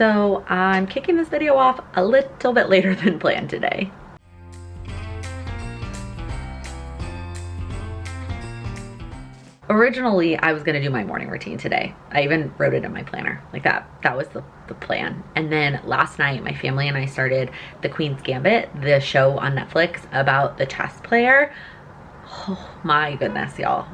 So I'm kicking this video off a little bit later than planned today. Originally, I was gonna do my morning routine today. I even wrote it in my planner. Like that was the plan. And then last night, my family and I started The Queen's Gambit, the show on Netflix about the chess player. Oh my goodness, y'all.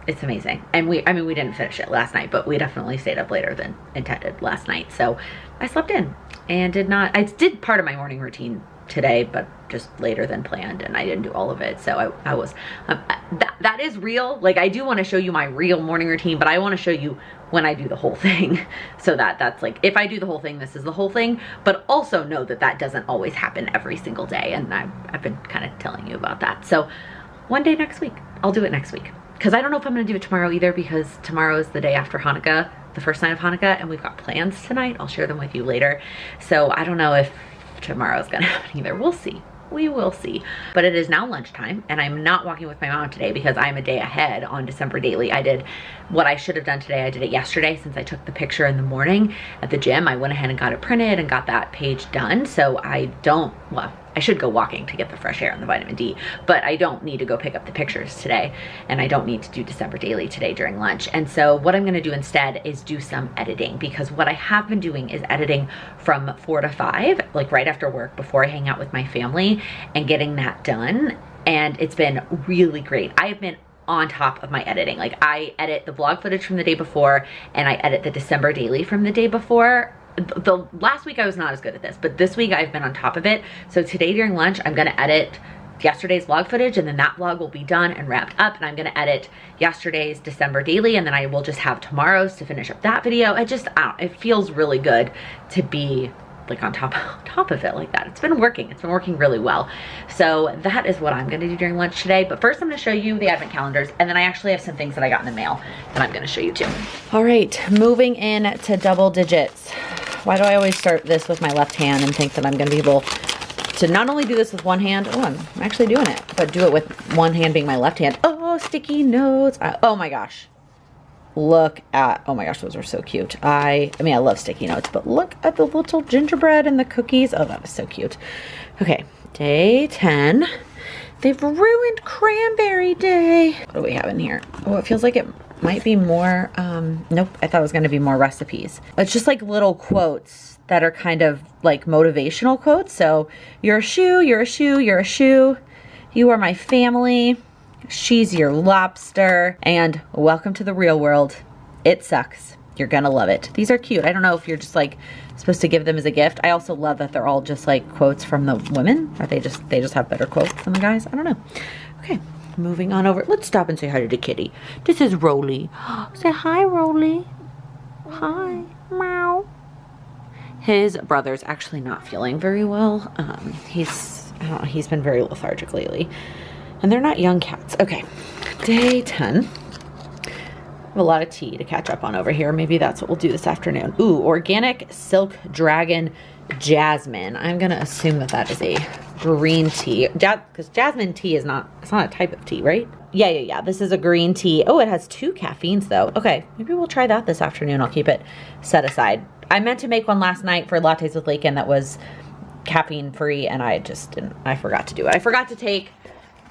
It's amazing. And we didn't finish it last night, but we definitely stayed up later than intended last night. So I slept in and I did part of my morning routine today, but just later than planned, and I didn't do all of it. So I was, that is real. Like, I do want to show you my real morning routine, but I want to show you when I do the whole thing. So that's like, if I do the whole thing, this is the whole thing, but also know that that doesn't always happen every single day. And I've been kind of telling you about that. So one day next week, I'll do it next week. Cause I don't know if I'm gonna do it tomorrow either, because tomorrow is the day after Hanukkah, the first night of Hanukkah, and we've got plans tonight. I'll share them with you later. So I don't know if tomorrow's gonna happen either. We'll see. We will see. But it is now lunchtime, and I'm not walking with my mom today because I'm a day ahead on December Daily. I did what I should have done today. I did it yesterday since I took the picture in the morning at the gym. I went ahead and got it printed and got that page done. So I should go walking to get the fresh air and the vitamin D, but I don't need to go pick up the pictures today, and I don't need to do December Daily today during lunch. And so what I'm gonna do instead is do some editing, because what I have been doing is editing from 4 to 5, like right after work before I hang out with my family, and getting that done. And it's been really great. I have been on top of my editing. Like, I edit the vlog footage from the day before, and I edit the December Daily from the day before. The last week I was not as good at this, but this week I've been on top of it. So today during lunch, I'm gonna edit yesterday's vlog footage, and then that vlog will be done and wrapped up, and I'm gonna edit yesterday's December Daily, and then I will just have tomorrow's to finish up that video. It feels really good to be like on top of it like that. It's been working really well. So that is what I'm gonna do during lunch today. But first I'm gonna show you the advent calendars, and then I actually have some things that I got in the mail that I'm gonna show you too. All right, moving in to double digits. Why do I always start this with my left hand and think that I'm gonna be able to not only do this with one hand, oh, I'm actually doing it, but do it with one hand being my left hand. Oh, sticky notes. Oh my gosh. Look at, oh my gosh, those are so cute. I mean, I love sticky notes, but look at the little gingerbread and the cookies. Oh, that was so cute. Okay, day 10. They've ruined Cranberry Day. What do we have in here? Oh, it feels like it might be more, nope, I thought it was gonna be more recipes. It's just like little quotes that are kind of like motivational quotes. So, you're a shoe, you're a shoe, you're a shoe. You are my family. She's your lobster. And welcome to the real world. It sucks. You're gonna love it. These are cute. I don't know if you're just like supposed to give them as a gift. I also love that they're all just like quotes from the women. Or they just have better quotes than the guys. I don't know. Okay, moving on over. Let's stop and say hi to the kitty. This is Rolly. Say hi, Rolly. Hi. Meow. His brother's actually not feeling very well. He's been very lethargic lately. And they're not young cats. Okay, day 10. A lot of tea to catch up on over here. Maybe that's what we'll do this afternoon. Ooh, organic silk dragon jasmine. I'm gonna assume that that is a green tea. Because jasmine tea is not, it's not a type of tea, right? Yeah. This is a green tea. Oh, it has 2 caffeines though. Okay, maybe we'll try that this afternoon. I'll keep it set aside. I meant to make one last night for lattes with Laken that was caffeine free, and I just didn't, I forgot to do it. I forgot to take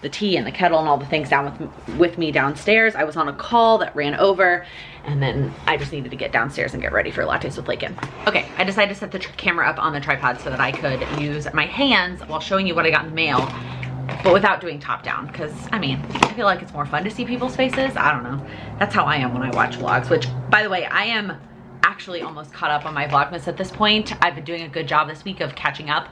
the tea and the kettle and all the things down with me downstairs. I was on a call that ran over, and then I just needed to get downstairs and get ready for lattes with Laken. Okay, I decided to set the camera up on the tripod so that I could use my hands while showing you what I got in the mail, but without doing top down, because I mean, I feel like it's more fun to see people's faces. I don't know. That's how I am when I watch vlogs, which, by the way, I am actually almost caught up on my Vlogmas at this point. I've been doing a good job this week of catching up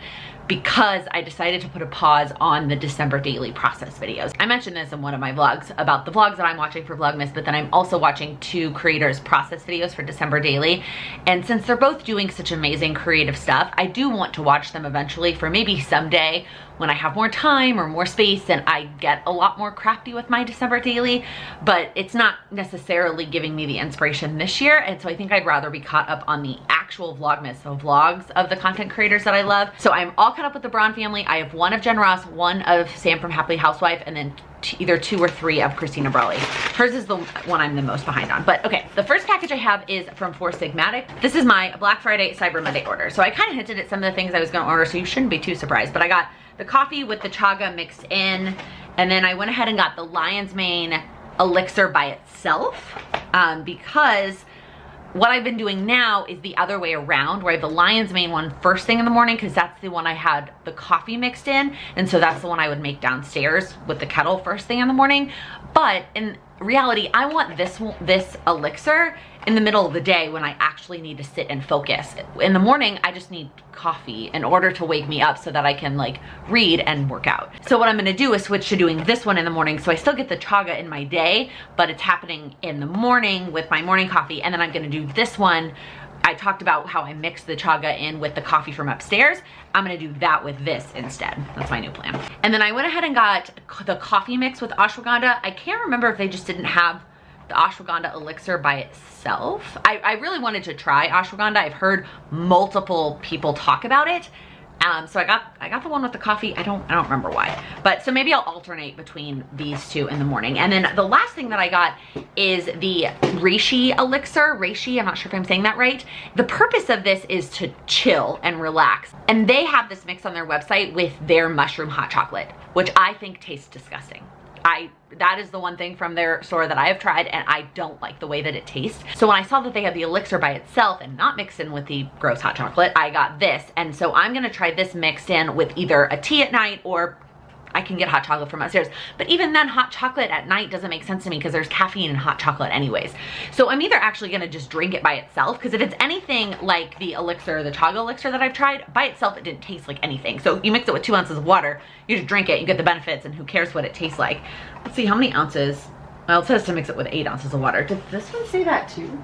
because I decided to put a pause on the December Daily process videos. I mentioned this in one of my vlogs about the vlogs that I'm watching for Vlogmas, but then I'm also watching 2 creators' process videos for December Daily. And since they're both doing such amazing creative stuff, I do want to watch them eventually for maybe someday when I have more time or more space and I get a lot more crafty with my December Daily, but it's not necessarily giving me the inspiration this year. And so I think I'd rather be be caught up on the actual Vlogmas, so vlogs of the content creators that I love. So I'm all caught up with the Braun family. I have one of Jen Ross, one of Sam from Happily Housewife, and then either 2 or 3 of Christina Brawley. Hers is the one I'm the most behind on. But okay, the first package I have is from Four Sigmatic. This is my Black Friday, Cyber Monday order. So I kind of hinted at some of the things I was gonna order, so you shouldn't be too surprised. But I got the coffee with the chaga mixed in, and then I went ahead and got the Lion's Mane elixir by itself, because what I've been doing now is the other way around, where I have the Lion's Mane one first thing in the morning, because that's the one I had the coffee mixed in, and so that's the one I would make downstairs with the kettle first thing in the morning. But in reality, I want this elixir in the middle of the day when I actually need to sit and focus. In the morning, I just need coffee in order to wake me up so that I can like read and work out. So what I'm gonna do is switch to doing this one in the morning, so I still get the chaga in my day, but it's happening in the morning with my morning coffee. And then I'm gonna do this one. I talked about how I mix the chaga in with the coffee from upstairs. I'm gonna do that with this instead. That's my new plan. And then I went ahead and got the coffee mix with ashwagandha. I can't remember if they just didn't have the ashwagandha elixir by itself. I really wanted to try ashwagandha. I've heard multiple people talk about it. So I got the one with the coffee. I don't remember why, but so maybe I'll alternate between these two in the morning. And then the last thing that I got is the reishi elixir. Reishi, I'm not sure if I'm saying that right. The purpose of this is to chill and relax. And they have this mix on their website with their mushroom hot chocolate, which I think tastes disgusting. That is the one thing from their store that I have tried, and I don't like the way that it tastes. So when I saw that they had the elixir by itself and not mixed in with the gross hot chocolate, I got this. And so I'm gonna try this mixed in with either a tea at night, or I can get hot chocolate from upstairs. But even then, hot chocolate at night doesn't make sense to me because there's caffeine in hot chocolate anyways. So I'm either actually gonna just drink it by itself, because if it's anything like the elixir, the chaga elixir that I've tried, by itself it didn't taste like anything. So you mix it with 2 ounces of water, you just drink it, you get the benefits, and who cares what it tastes like. Let's see, how many ounces? Well, it says to mix it with 8 ounces of water. Did this one say that too?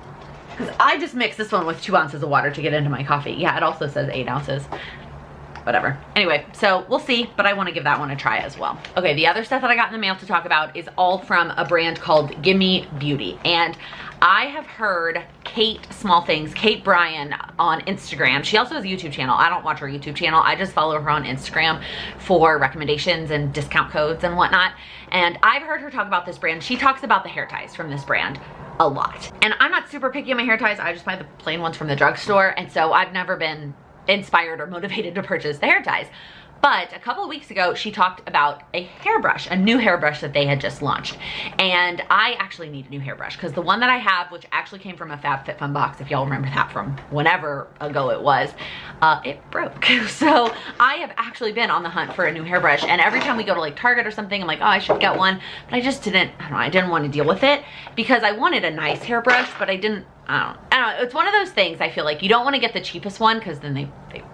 Because I just mixed this one with 2 ounces of water to get into my coffee. Yeah, it also says 8 ounces. Whatever. Anyway, so we'll see, but I want to give that one a try as well. Okay, the other stuff that I got in the mail to talk about is all from a brand called Gimme Beauty. And I have heard Kate Bryan on Instagram. She also has a YouTube channel. I don't watch her YouTube channel. I just follow her on Instagram for recommendations and discount codes and whatnot. And I've heard her talk about this brand. She talks about the hair ties from this brand a lot. And I'm not super picky on my hair ties. I just buy the plain ones from the drugstore. And so I've never been inspired or motivated to purchase the hair ties. But a couple of weeks ago, she talked about a hairbrush, a new hairbrush that they had just launched. And I actually need a new hairbrush, because the one that I have, which actually came from a FabFitFun box, if y'all remember that from whenever ago it was, it broke. So I have actually been on the hunt for a new hairbrush, and every time we go to like Target or something, I'm like, oh, I should get one. But I just didn't, I didn't want to deal with it, because I wanted a nice hairbrush, but I don't know. It's one of those things, I feel like you don't want to get the cheapest one, because then they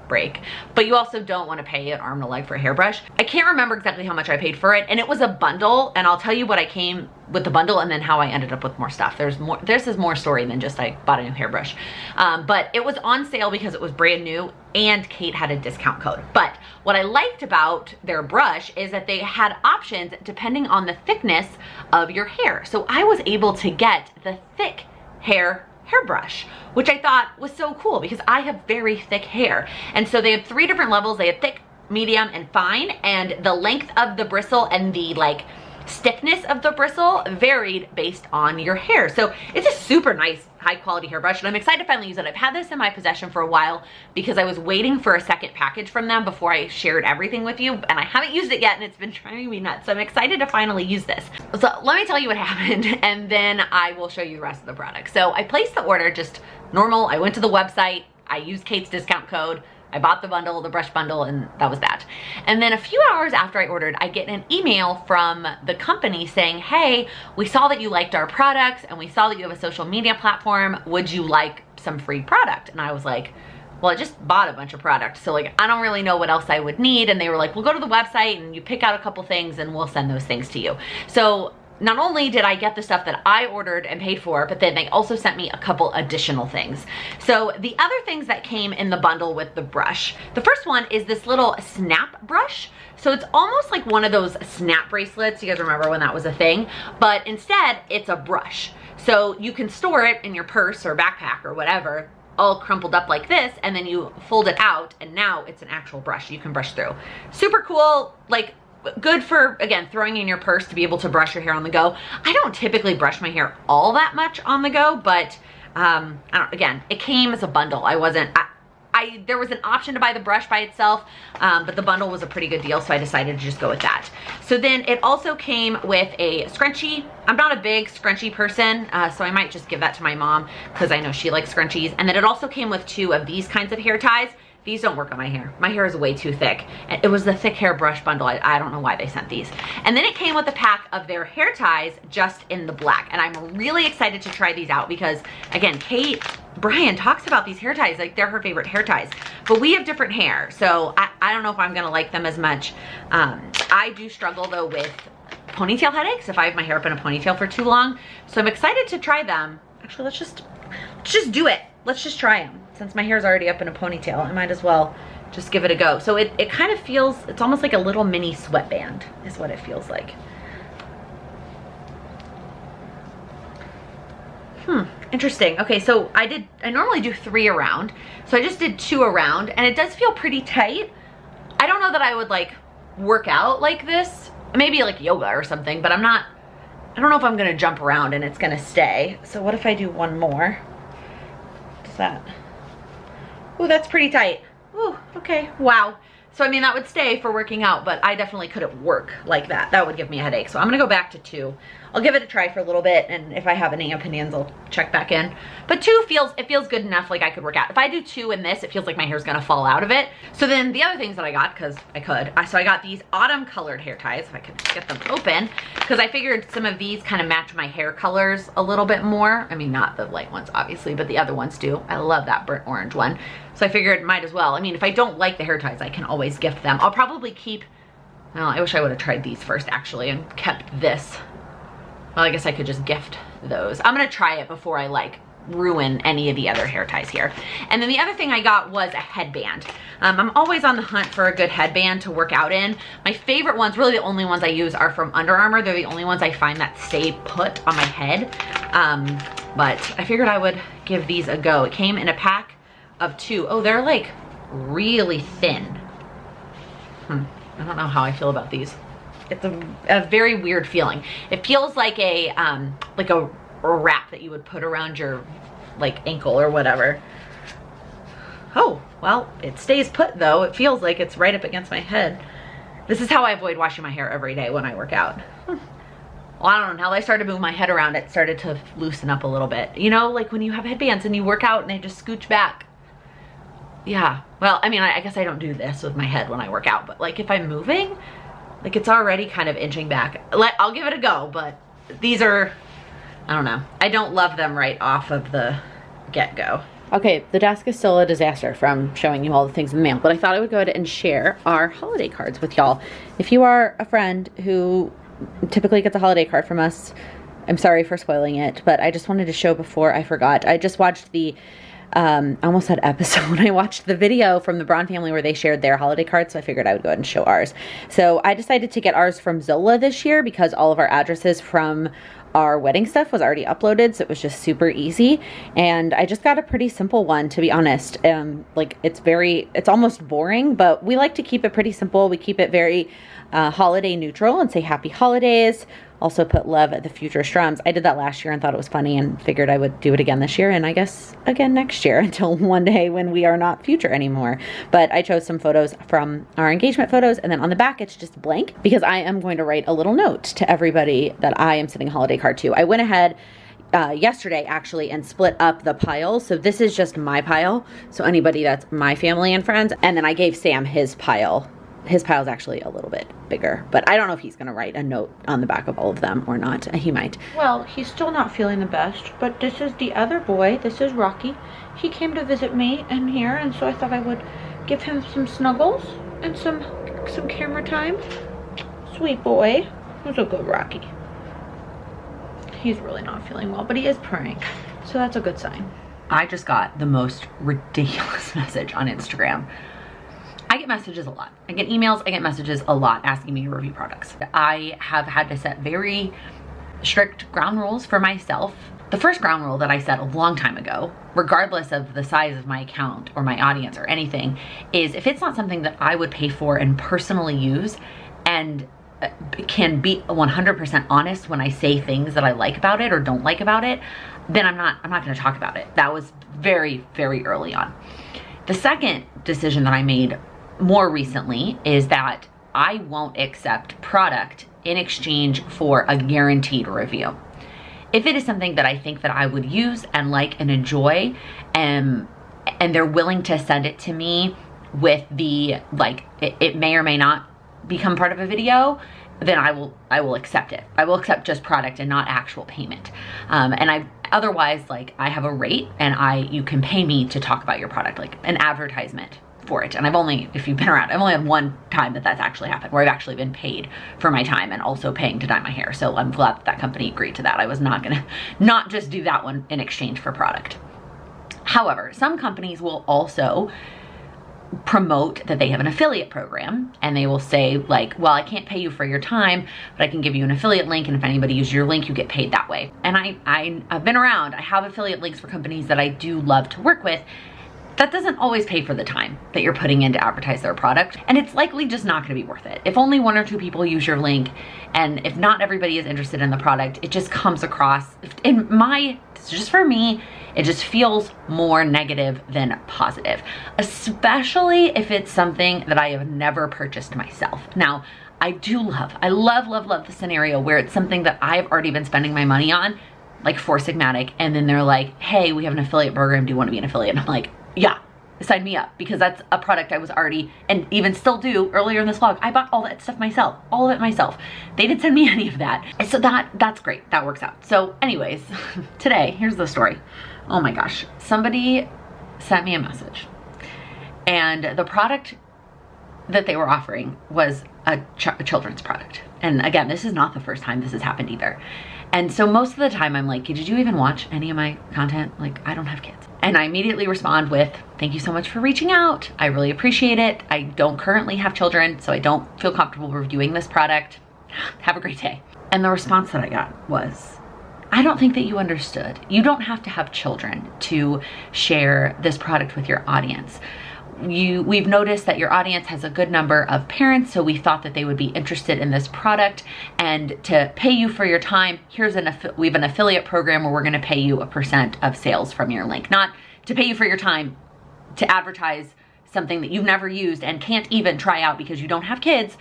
break, but you also don't want to pay an arm and a leg for a hairbrush. I can't remember exactly how much I paid for it, and it was a bundle, and I'll tell you what I came with the bundle and then how I ended up with more stuff. There's more story than just I bought a new hairbrush. But it was on sale because it was brand new, and Kate had a discount code. But what I liked about their brush is that they had options depending on the thickness of your hair. So I was able to get the thick hairbrush, which I thought was so cool because I have very thick hair. And so they have 3 different levels. They have thick, medium, and fine, and the length of the bristle and the like stiffness of the bristle varied based on your hair. So it's a super nice, high quality hairbrush, and I'm excited to finally use it. I've had this in my possession for a while because I was waiting for a second package from them before I shared everything with you, and I haven't used it yet, and it's been driving me nuts. So I'm excited to finally use this. So let me tell you what happened, and then I will show you the rest of the product. So I placed the order just normal. I went to the website, I used Kate's discount code, I bought the bundle, the brush bundle, and that was that. And then a few hours after I ordered, I get an email from the company saying, hey, we saw that you liked our products and we saw that you have a social media platform. Would you like some free product? And I was like, well, I just bought a bunch of products, so like I don't really know what else I would need. And they were like, well, go to the website and you pick out a couple things and we'll send those things to you. So not only did I get the stuff that I ordered and paid for, but then they also sent me a couple additional things. So the other things that came in the bundle with the brush, the first one is this little snap brush. So it's almost like one of those snap bracelets. You guys remember when that was a thing, but instead it's a brush. So you can store it in your purse or backpack or whatever, all crumpled up like this, and then you fold it out, and now it's an actual brush you can brush through. Super cool, like good for, again, throwing in your purse to be able to brush your hair on the go. I don't typically brush my hair all that much on the go, but again, it came as a bundle. There was an option to buy the brush by itself, but the bundle was a pretty good deal, so I decided to just go with that. So then it also came with a scrunchie. I'm not a big scrunchie person, so I might just give that to my mom because I know she likes scrunchies. And then it also came with 2 of these kinds of hair ties. These don't work on my hair. My hair is way too thick. And it was the thick hair brush bundle. I don't know why they sent these. And then it came with a pack of their hair ties just in the black. And I'm really excited to try these out because, again, Brian talks about these hair ties like they're her favorite hair ties. But we have different hair, so I don't know if I'm gonna like them as much. I do struggle though with ponytail headaches if I have my hair up in a ponytail for too long. So I'm excited to try them. Actually, let's just do it. Let's just try them. Since my hair's already up in a ponytail, I might as well just give it a go. So it kind of feels, it's almost like a little mini sweatband is what it feels like. Interesting. Okay, so I normally do 3 around. So I just did 2 around, and it does feel pretty tight. I don't know that I would like work out like this. Maybe like yoga or something, but I don't know if I'm gonna jump around and it's gonna stay. So what if I do 1 more? What's that? Oh, that's pretty tight. Oh, okay, wow. So I mean, that would stay for working out, but I definitely couldn't work like that. That would give me a headache. So I'm gonna go back to 2. I'll give it a try for a little bit, and if I have any opinions, I'll check back in. But 2 feels good enough, like I could work out. If I do 2 in this, it feels like my hair's gonna fall out of it. So then the other things that I got, because I could, so I got these autumn colored hair ties, if I could get them open, because I figured some of these kind of match my hair colors a little bit more. I mean, not the light ones, obviously, but the other ones do. I love that burnt orange one. So I figured might as well. I mean, if I don't like the hair ties, I can always gift them. I'll probably keep, well, I wish I would have tried these first actually and kept this. Well, I guess I could just gift those. I'm gonna try it before I like ruin any of the other hair ties here. And then the other thing I got was a headband. I'm always on the hunt for a good headband to work out in. My favorite ones, really the only ones I use, are from Under Armour. They're the only ones I find that stay put on my head. But I figured I would give these a go. It came in a pack of 2. Oh, they're like really thin. I don't know how I feel about these. It's a very weird feeling. It feels like a wrap that you would put around your like ankle or whatever. Oh, well, it stays put though. It feels like it's right up against my head. This is how I avoid washing my hair every day when I work out. Well, I don't know, now that I started to move my head around, it started to loosen up a little bit. You know, like when you have headbands and you work out and they just scooch back. Yeah, well, I mean, I guess I don't do this with my head when I work out, but like if I'm moving, like it's already kind of inching back. I'll give it a go, but these are, I don't know. I don't love them right off of the get-go. Okay, the desk is still a disaster from showing you all the things in the mail, but I thought I would go ahead and share our holiday cards with y'all. If you are a friend who typically gets a holiday card from us, I'm sorry for spoiling it, but I just wanted to show before I forgot. I just watched the I almost said episode. I watched the video from the Braun family where they shared their holiday cards, so I figured I would go ahead and show ours. So I decided to get ours from Zola this year because all of our addresses from our wedding stuff was already uploaded, so it was just super easy. And I just got a pretty simple one, to be honest. Like it's almost boring, but we like to keep it pretty simple. We keep it very holiday neutral and say happy holidays. Also put love at the future strums. I did that last year and thought it was funny and figured I would do it again this year, and I guess again next year until one day when we are not future anymore. But I chose some photos from our engagement photos, and then on the back it's just blank because I am going to write a little note to everybody that I am sending a holiday card to. I went ahead yesterday actually and split up the piles. So this is just my pile. So anybody that's my family and friends. And then I gave Sam his pile. His pile's actually a little bit bigger, but I don't know if he's gonna write a note on the back of all of them or not. He might. Well, he's still not feeling the best, but this is the other boy. This is Rocky. He came to visit me in here, and so I thought I would give him some snuggles and some camera time. Sweet boy. Who's a good Rocky. He's really not feeling well, but he is purring, so that's a good sign. I just got the most ridiculous message on Instagram. I get messages a lot. I get emails, I get messages a lot asking me to review products. I have had to set very strict ground rules for myself The first ground rule that I set a long time ago, regardless of the size of my account or my audience or anything, is if it's not something that I would pay for and personally use and can be 100% honest when I say things that I like about it or don't like about it, then I'm not going to talk about it. That was very, very early on. The second decision that I made more recently is that I won't accept product in exchange for a guaranteed review. If it is something that I think that I would use and like and enjoy, and they're willing to send it to me with the, like, it may or may not become part of a video, then I will accept it. I will accept just product and not actual payment. And otherwise, like, I have a rate and you can pay me to talk about your product, like an advertisement for it. And I've only, if you've been around, I've only had one time that's actually happened where I've actually been paid for my time and also paying to dye my hair. So I'm glad that company agreed to that. I was not gonna not just do that one in exchange for product. However, some companies will also promote that they have an affiliate program, and they will say, like, well, I can't pay you for your time, but I can give you an affiliate link, and if anybody uses your link, you get paid that way. And I've been around, I have affiliate links for companies that I do love to work with. That doesn't always pay for the time that you're putting in to advertise their product, and it's likely just not going to be worth it. If only 1 or 2 people use your link, and if not everybody is interested in the product, it just comes across, just for me, it just feels more negative than positive, especially if it's something that I have never purchased myself. Now, I love the scenario where it's something that I've already been spending my money on, like Four Sigmatic, and then they're like, hey, we have an affiliate program, do you want to be an affiliate? And I'm like, yeah, sign me up, because that's a product I was already, and even still do, earlier in this vlog, I bought all that stuff myself, all of it myself. They didn't send me any of that. And so that's great, that works out. So anyways, today, here's the story. Oh my gosh, somebody sent me a message, and the product that they were offering was a children's product. And again, this is not the first time this has happened either. And so most of the time I'm like, did you even watch any of my content? Like, I don't have kids. And I immediately respond with, thank you so much for reaching out. I really appreciate it. I don't currently have children, so I don't feel comfortable reviewing this product. Have a great day. And the response that I got was, I don't think that you understood. You don't have to have children to share this product with your audience. We've noticed that your audience has a good number of parents, so we thought that they would be interested in this product, and to pay you for your time, we have an affiliate program where we're gonna pay you a % of sales from your link. Not to pay you for your time to advertise something that you've never used and can't even try out because you don't have kids.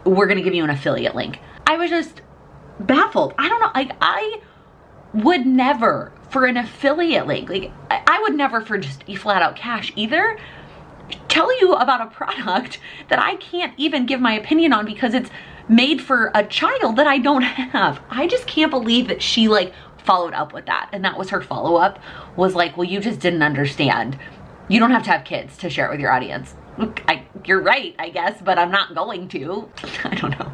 We're gonna give you an affiliate link. I was just baffled. I don't know, like, I would never, for an affiliate link, like, I would never for just flat out cash either, tell you about a product that I can't even give my opinion on because it's made for a child that I don't have. I just can't believe that she, like, followed up with that. And that was her follow-up, was like, well, you just didn't understand. You don't have to have kids to share it with your audience. Look, you're right, I guess, but I'm not going to. I don't know.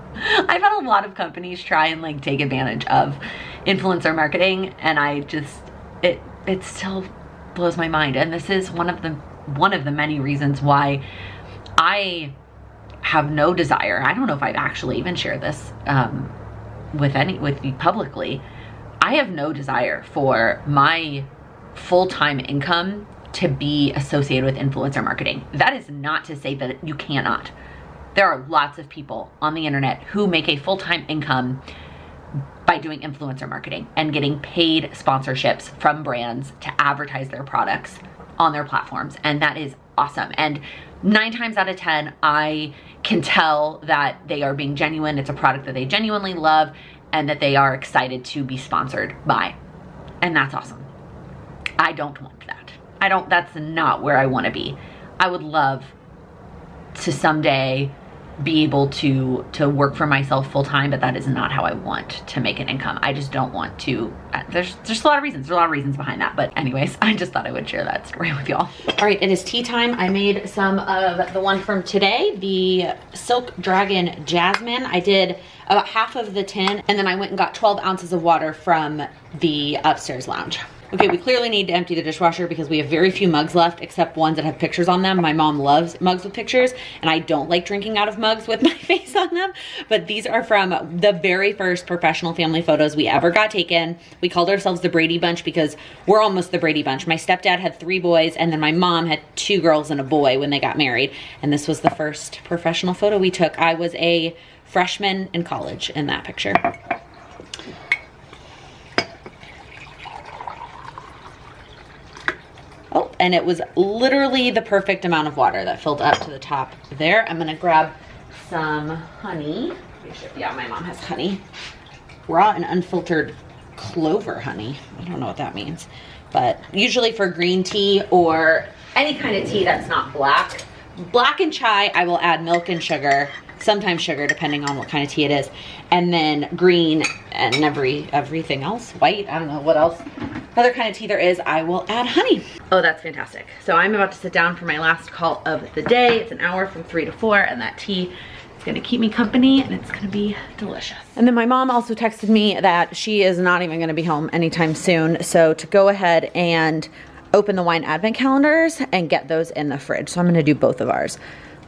I've had a lot of companies try and, like, take advantage of influencer marketing, and I just, it still blows my mind. And this is one of the many reasons why I have no desire. I don't know if I've actually even shared this with you publicly. I have no desire for my full-time income to be associated with influencer marketing. That is not to say that you cannot. There are lots of people on the internet who make a full-time income by doing influencer marketing and getting paid sponsorships from brands to advertise their products on their platforms. And that is awesome. And 9 times out of 10, I can tell that they are being genuine. It's a product that they genuinely love and that they are excited to be sponsored by. And that's awesome. I don't want that. That's not where I want to be. I would love to someday be able to work for myself full time, but that is not how I want to make an income. I just don't want to. There's just a lot of reasons. There's a lot of reasons behind that. But anyways, I just thought I would share that story with y'all. All right, it is tea time. I made some of the one from today, the Silk Dragon Jasmine. I did about half of the tin, and then I went and got 12 ounces of water from the upstairs lounge. Okay, we clearly need to empty the dishwasher because we have very few mugs left, except ones that have pictures on them. My mom loves mugs with pictures, and I don't like drinking out of mugs with my face on them. But these are from the very first professional family photos we ever got taken. We called ourselves the Brady Bunch because we're almost the Brady Bunch. My stepdad had 3 boys, and then my mom had 2 girls and a boy when they got married. And this was the first professional photo we took. I was a freshman in college in that picture. Oh, and it was literally the perfect amount of water that filled up to the top there. I'm gonna grab some honey. Yeah, my mom has honey. Raw and unfiltered clover honey. I don't know what that means. But usually for green tea or any kind of tea that's not black. Black and chai, I will add milk and sugar. Sometimes sugar, depending on what kind of tea it is. And then green and everything else. White, I don't know what else. Other kind of tea there is, I will add honey. Oh, that's fantastic. So I'm about to sit down for my last call of the day. It's an hour from 3 to 4, and that tea is gonna keep me company, and it's gonna be delicious. And then my mom also texted me that she is not even gonna be home anytime soon. So to go ahead and open the wine advent calendars and get those in the fridge. So I'm gonna do both of ours.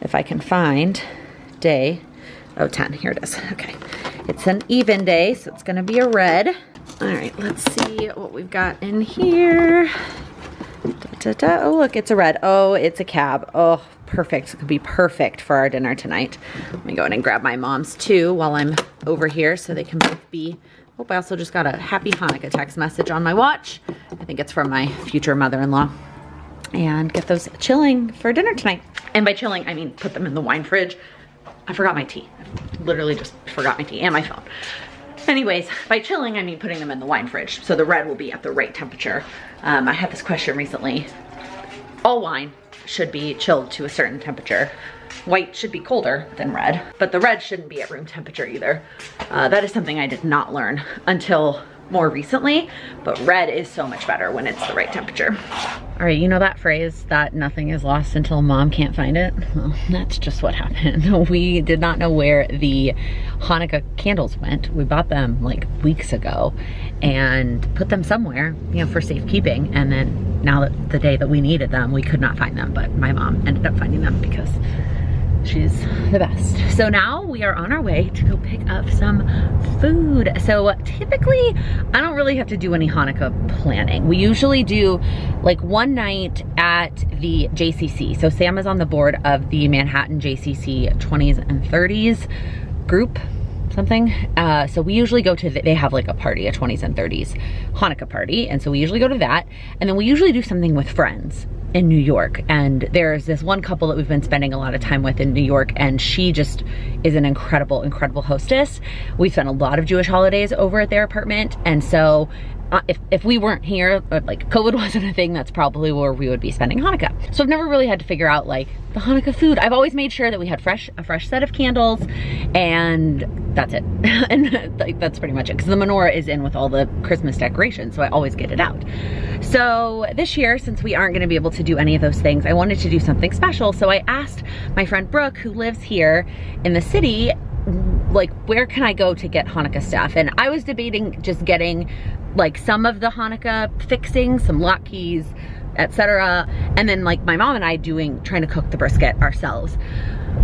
If I can find day, oh, 10, here it is, okay. It's an even day, so it's gonna be a red. All right, let's see what we've got in here. Oh, look, it's a red. Oh, it's a cab. Oh, perfect. It's gonna be perfect for our dinner tonight. Let me go ahead and grab my mom's too while I'm over here so they can both be. Oh, I also just got a happy Hanukkah text message on my watch. I think it's from my future mother-in-law. And get those chilling for dinner tonight. And by chilling, I mean put them in the wine fridge. I forgot my tea. I literally just forgot my tea and my phone. Anyways, by chilling, I mean putting them in the wine fridge. So the red will be at the right temperature. I had this question recently. All wine should be chilled to a certain temperature. White should be colder than red, but the red shouldn't be at room temperature either. That is something I did not learn until more recently, but red is so much better when it's the right temperature. All right, you know that phrase that nothing is lost until mom can't find it? Well, that's just what happened. We did not know where the Hanukkah candles went. We bought them like weeks ago and put them somewhere, you know, for safekeeping. And then now that the day that we needed them, we could not find them, but my mom ended up finding them because she's the best. So now we are on our way to go pick up some food. So typically, I don't really have to do any Hanukkah planning. We usually do like one night at the JCC. So Sam is on the board of the Manhattan JCC 20s and 30s group, something. So we usually go to, they have like a party, a 20s and 30s Hanukkah party. And so we usually go to that. And then we usually do something with friends in New York. And there's this one couple that we've been spending a lot of time with in New York, and she just is an incredible, incredible hostess. We spent a lot of Jewish holidays over at their apartment. And so if we weren't here, like COVID wasn't a thing, that's probably where we would be spending Hanukkah. So I've never really had to figure out like the Hanukkah food. I've always made sure that we had a fresh set of candles, and that's it. And like, that's pretty much it, because the menorah is in with all the Christmas decorations, so I always get it out. So this year, since we aren't gonna be able to do any of those things, I wanted to do something special. So I asked my friend Brooke, who lives here in the city, like, where can I go to get Hanukkah stuff? And I was debating just getting like some of the Hanukkah fixings, some latkes, etc. And then like my mom and I trying to cook the brisket ourselves.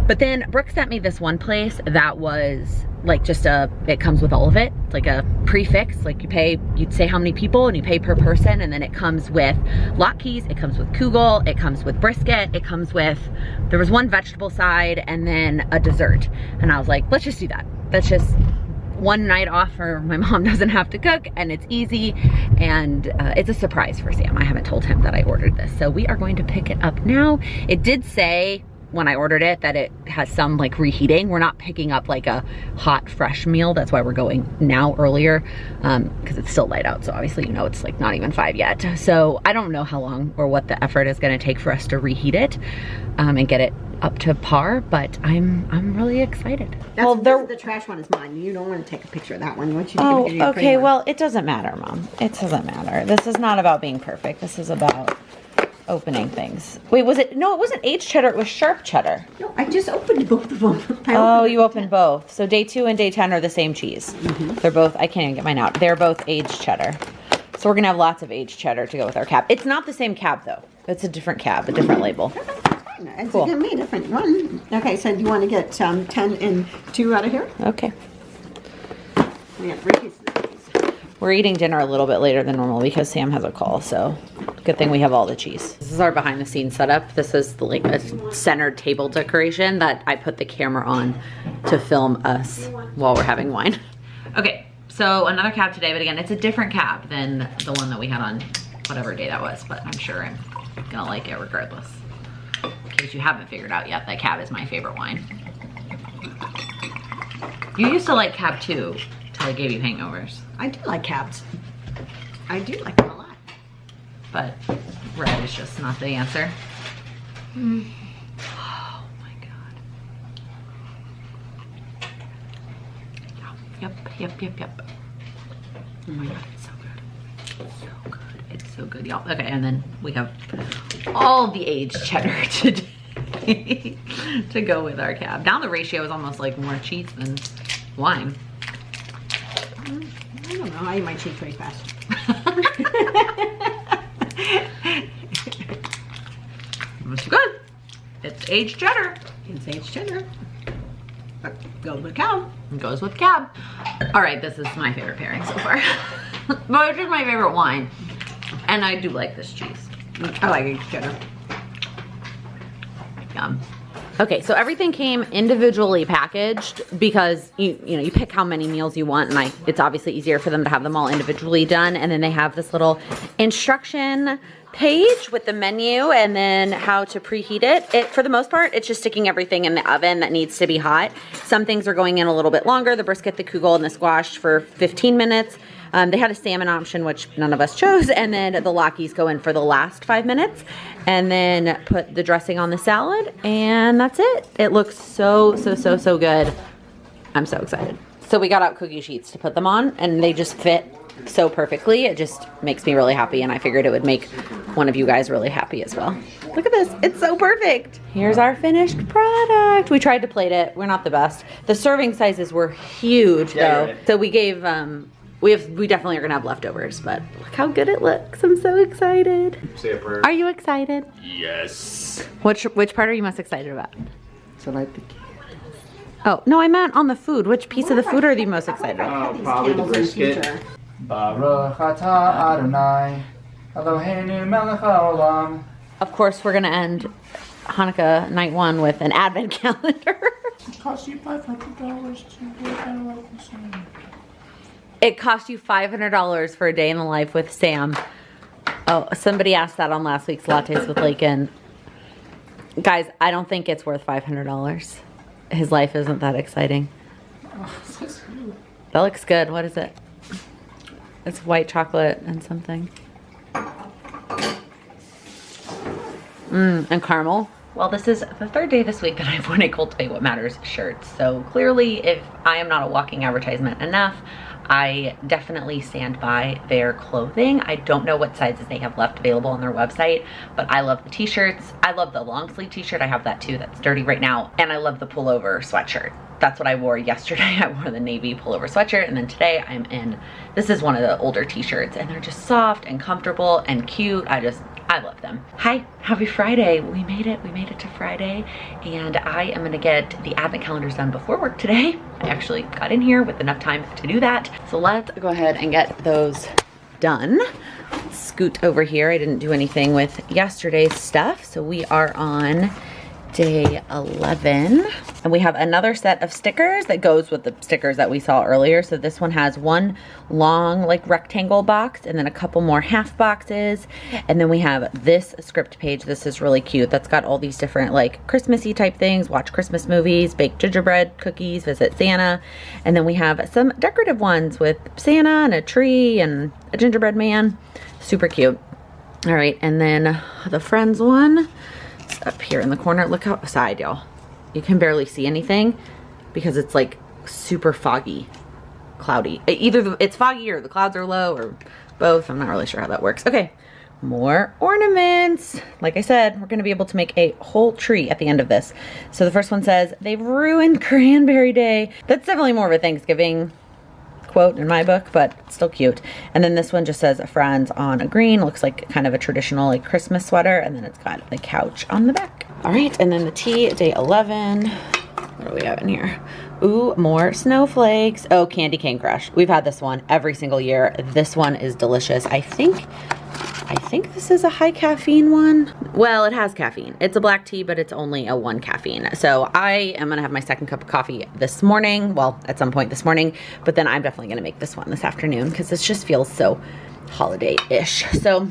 But then Brooke sent me this one place that was like just it comes with all of it. It's like a prefix, like you'd say how many people and you pay per person, and then it comes with latkes, it comes with kugel, it comes with brisket, it comes with, there was one vegetable side and then a dessert. And I was like, let's just do that. That's just one night off where my mom doesn't have to cook, and it's easy, and it's a surprise for Sam. I haven't told him that I ordered this. So we are going to pick it up now. It did say when I ordered it that it has some like reheating. We're not picking up like a hot fresh meal. That's why we're going now earlier, because it's still light out. So obviously, you know, it's like not even 5 yet. So I don't know how long or what the effort is going to take for us to reheat it and get it up to par, but I'm really excited. Well, the trash one is mine. You don't want to take a picture of that one. You want you to take a picture of okay. Well, it doesn't matter, Mom. It doesn't matter. This is not about being perfect. This is about opening things. Wait, was it? No, it wasn't aged cheddar. It was sharp cheddar. No, I just opened both of them. Oh, you opened both. So day 2 and day 10 are the same cheese. They're both, I can't even get mine out. They're both aged cheddar. So we're gonna have lots of aged cheddar to go with our cab. It's not the same cab though. It's a different cab, a different label. It's Cool. gonna be a different one. Okay, so do you want to get 10 and 2 out of here? Okay. We have 3 pieces of these. We're eating dinner a little bit later than normal because Sam has a call, so good thing we have all the cheese. This is our behind the scenes setup. This is the, like a centered table decoration that I put the camera on to film us while we're having wine. Okay, so another cab today, but again, it's a different cab than the one that we had on whatever day that was, but I'm sure I'm gonna like it regardless. In case you haven't figured out yet, that cab is my favorite wine. You used to like cab too, till it gave you hangovers. I do like cabs. I do like them a lot. But red is just not the answer. Oh my god. Yep. Oh my god, it's so good. It's so good. It's so good, y'all. Okay, and then we have all the aged cheddar today to go with our cab. Now the ratio is almost like more cheese than wine. I don't know. I eat my cheese pretty fast. It's good. It's aged cheddar. It's aged cheddar. But go with cow. It goes with cab. All right, this is my favorite pairing so far. But it's just my favorite wine. And I do like this cheese. I like aged cheddar. Yum. Okay, so everything came individually packaged because you know you pick how many meals you want, and it's obviously easier for them to have them all individually done. And then they have this little instruction page with the menu and then how to preheat it. For the most part, it's just sticking everything in the oven that needs to be hot. Some things are going in a little bit longer. The brisket, the kugel, and the squash for 15 minutes. They had a salmon option, which none of us chose, and then the Lakis go in for the last 5 minutes, and then put the dressing on the salad, and that's it. It looks so good. I'm so excited. So we got out cookie sheets to put them on, and they just fit so perfectly. It just makes me really happy, and I figured it would make one of you guys really happy as well. Look at this. It's so perfect. Here's our finished product. We tried to plate it. We're not the best. The serving sizes were huge, though. Right. So we gave... We definitely are gonna have leftovers, but look how good it looks. I'm so excited. Say a prayer. Are you excited? Yes. Which part are you most excited about? So like the Oh, no, I meant on the food. Which piece of the food are you most excited about? probably the brisket. Baruch atah Adonai, Eloheinu melech haolam. Of course, we're gonna end Hanukkah night 1 with an advent calendar. It cost you $500 to work at a local center. It cost you $500 for a day in the life with Sam. Oh, somebody asked that on last week's Lattes with Laken. Guys, I don't think it's worth $500. His life isn't that exciting. Oh, that's cute. That looks good. What is it? It's white chocolate and something. And caramel. Well, this is the 3rd day this week that I've worn a Cultivate What Matters shirt. So clearly, if I am not a walking advertisement enough, I definitely stand by their clothing. I don't know what sizes they have left available on their website, but I love the t-shirts. I love the long sleeve t-shirt. I have that too, that's dirty right now. And I love the pullover sweatshirt. That's what I wore yesterday. I wore the navy pullover sweatshirt, and then today I'm in, this is one of the older t-shirts, and they're just soft and comfortable and cute. I love them. Hi, happy Friday. We made it to Friday, and I am gonna get the advent calendars done before work today. I actually got in here with enough time to do that. So let's go ahead and get those done. Scoot over here. I didn't do anything with yesterday's stuff, so we are on day 11, and we have another set of stickers that goes with the stickers that we saw earlier. So this one has one long like rectangle box and then a couple more half boxes, and then we have this script page. This is really cute. That's got all these different like Christmassy type things: watch Christmas movies, bake gingerbread cookies, visit Santa. And then we have some decorative ones with Santa and a tree and a gingerbread man. Super cute. All right, and then the friends one up here in the corner. Look outside, y'all. You can barely see anything because it's like super foggy, cloudy. Either it's foggy or the clouds are low or both. I'm not really sure how that works. Okay, more ornaments. Like I said, we're gonna be able to make a whole tree at the end of this. So the first one says, they've ruined Cranberry Day. That's definitely more of a Thanksgiving quote in my book, but still cute. And then this one just says friends on a green. Looks like kind of a traditional like Christmas sweater. And then it's got the couch on the back. All right, and then the tea, day 11. What do we have in here? Ooh, more snowflakes. Oh, Candy Cane Crush. We've had this one every single year. This one is delicious. I think this is a high caffeine one. Well, it has caffeine. It's a black tea, but it's only a 1 caffeine. So I am gonna have my second cup of coffee this morning. Well, at some point this morning, but then I'm definitely gonna make this one this afternoon because this just feels so holiday-ish. So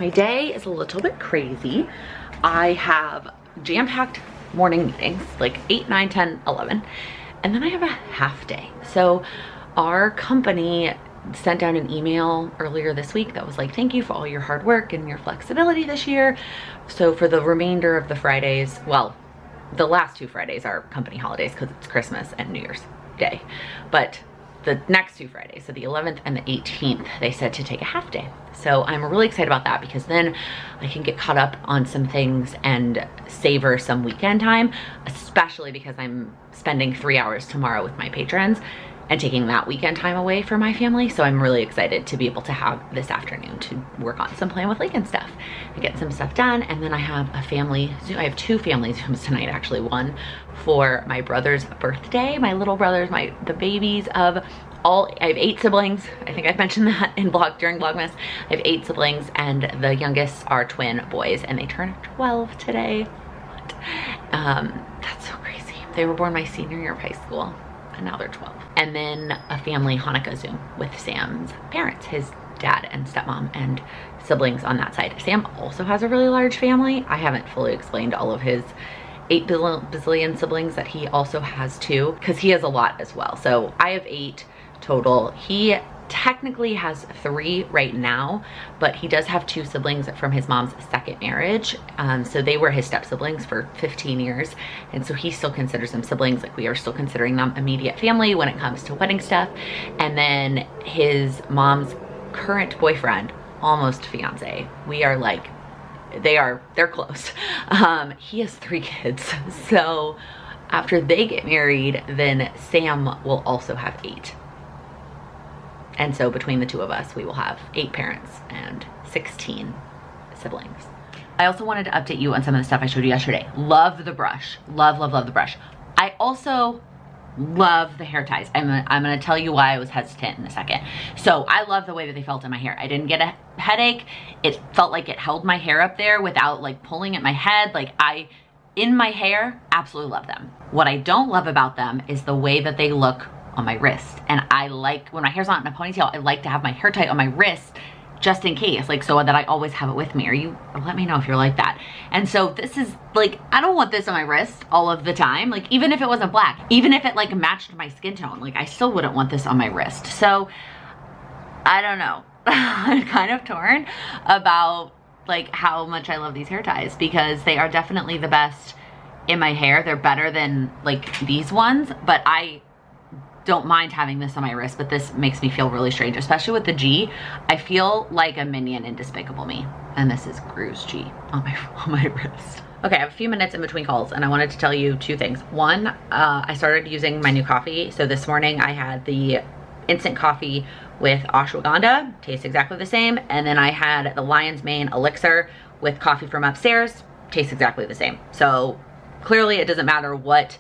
my day is a little bit crazy. I have jam-packed morning meetings, like 8, 9, 10, 11. And then I have a half day. So our company sent out an email earlier this week that was like, thank you for all your hard work and your flexibility this year. So for the remainder of the Fridays, well, the last 2 Fridays are company holidays because it's Christmas and New Year's Day. But the next 2 Fridays, so the 11th and the 18th, they said to take a half day. So I'm really excited about that because then I can get caught up on some things and savor some weekend time, especially because I'm spending 3 hours tomorrow with my patrons and taking that weekend time away for my family. So I'm really excited to be able to have this afternoon to work on some Plan with Laken stuff and get some stuff done. And then I have a family Zoom. I have 2 family Zooms tonight, actually. One for my brother's birthday, my little brothers, the babies of all, I have 8 siblings. I think I've mentioned that during Vlogmas. I have 8 siblings and the youngest are twin boys and they turn 12 today. What? That's so crazy. They were born my senior year of high school and now they're 12. And then a family Hanukkah Zoom with Sam's parents, his dad and stepmom and siblings on that side. Sam also has a really large family. I haven't fully explained all of his 8 bazillion siblings that he also has too, because he has a lot as well. So I have 8 total. He technically has 3 right now, but he does have 2 siblings from his mom's second marriage. So they were his step siblings for 15 years. And so he still considers them siblings. Like we are still considering them immediate family when it comes to wedding stuff. And then his mom's current boyfriend, almost fiance, we are like, they're close. He has 3 kids. So after they get married, then Sam will also have 8. And so between the 2 of us, we will have 8 parents and 16 siblings. I also wanted to update you on some of the stuff I showed you yesterday. Love the brush. Love, love, love the brush. I also love the hair ties. I'm gonna tell you why I was hesitant in a second. So I love the way that they felt in my hair. I didn't get a headache. It felt like it held my hair up there without like pulling at my head. Like in my hair, absolutely love them. What I don't love about them is the way that they look on my wrist. And I like, when my hair's not in a ponytail, I like to have my hair tight on my wrist just in case, like so that I always have it with me. Let me know if you're like that. And so this is like, I don't want this on my wrist all of the time. Like even if it wasn't black, even if it like matched my skin tone, like I still wouldn't want this on my wrist. So I don't know. I'm kind of torn about like how much I love these hair ties because they are definitely the best in my hair. They're better than like these ones, but I don't mind having this on my wrist, but this makes me feel really strange, especially with the G. I feel like a minion in Despicable Me, and this is Gru's G on my wrist. Okay, I have a few minutes in between calls, and I wanted to tell you 2 things. One, I started using my new coffee. So this morning I had the instant coffee with ashwagandha, tastes exactly the same, and then I had the Lion's Mane elixir with coffee from upstairs, tastes exactly the same. So clearly it doesn't matter what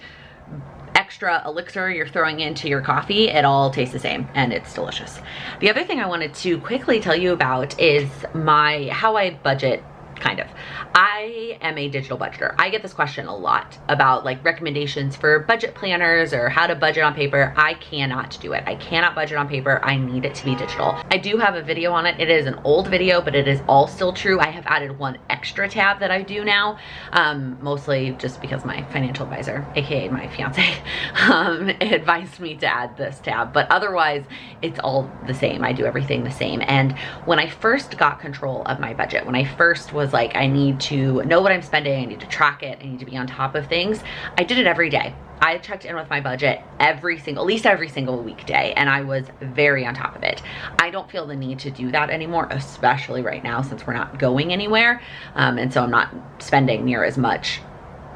extra elixir you're throwing into your coffee, it all tastes the same and it's delicious. The other thing I wanted to quickly tell you about is how I budget, kind of. I am a digital budgeter. I get this question a lot about like recommendations for budget planners or how to budget on paper. I cannot do it. I cannot budget on paper. I need it to be digital. I do have a video on it. It is an old video, but it is all still true. I have added 1 extra tab that I do now, mostly just because my financial advisor, aka my fiance, advised me to add this tab, but otherwise it's all the same. I do everything the same. And when I first got control of my budget, when I first was like, I need to know what I'm spending, I need to track it, I need to be on top of things, I did it every day. I checked in with my budget at least every single weekday, and I was very on top of it. I don't feel the need to do that anymore, especially right now since we're not going anywhere, and so I'm not spending near as much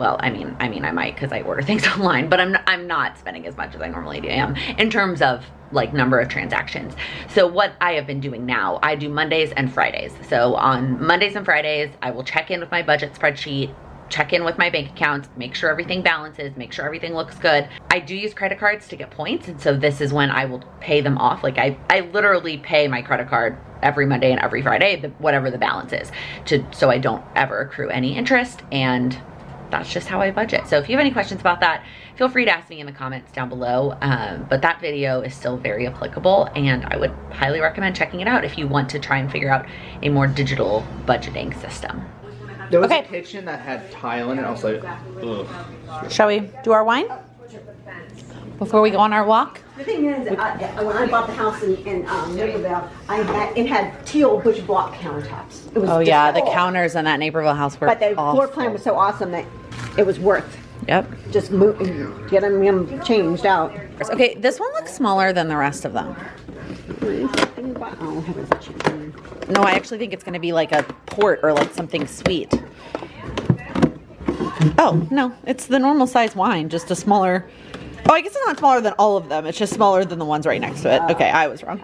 well, I mean I might because I order things online, but I'm not spending as much as I normally am in terms of like number of transactions. So what I have been doing now, I do Mondays and Fridays. So on Mondays and Fridays, I will check in with my budget spreadsheet, check in with my bank accounts, make sure everything balances, make sure everything looks good. I do use credit cards to get points, and so this is when I will pay them off. Like I literally pay my credit card every Monday and every Friday, whatever the balance is, so I don't ever accrue any interest, and that's just how I budget. So if you have any questions about that, feel free to ask me in the comments down below. But that video is still very applicable, and I would highly recommend checking it out if you want to try and figure out a more digital budgeting system. There was a kitchen that had tile in it. I was like, ugh. Shall we do our wine before we go on our walk? The thing is, when I bought the house in Naperville, it had teal bush block countertops. It was The counters in that Naperville house were But the awful. floor plan was so awesome that it was worth just getting them changed out. Okay, this one looks smaller than the rest of them. No, I actually think it's going to be like a port or like something sweet. Oh, no, it's the normal size wine, just a smaller. Oh, I guess it's not smaller than all of them. It's just smaller than the ones right next to it. Okay, I was wrong.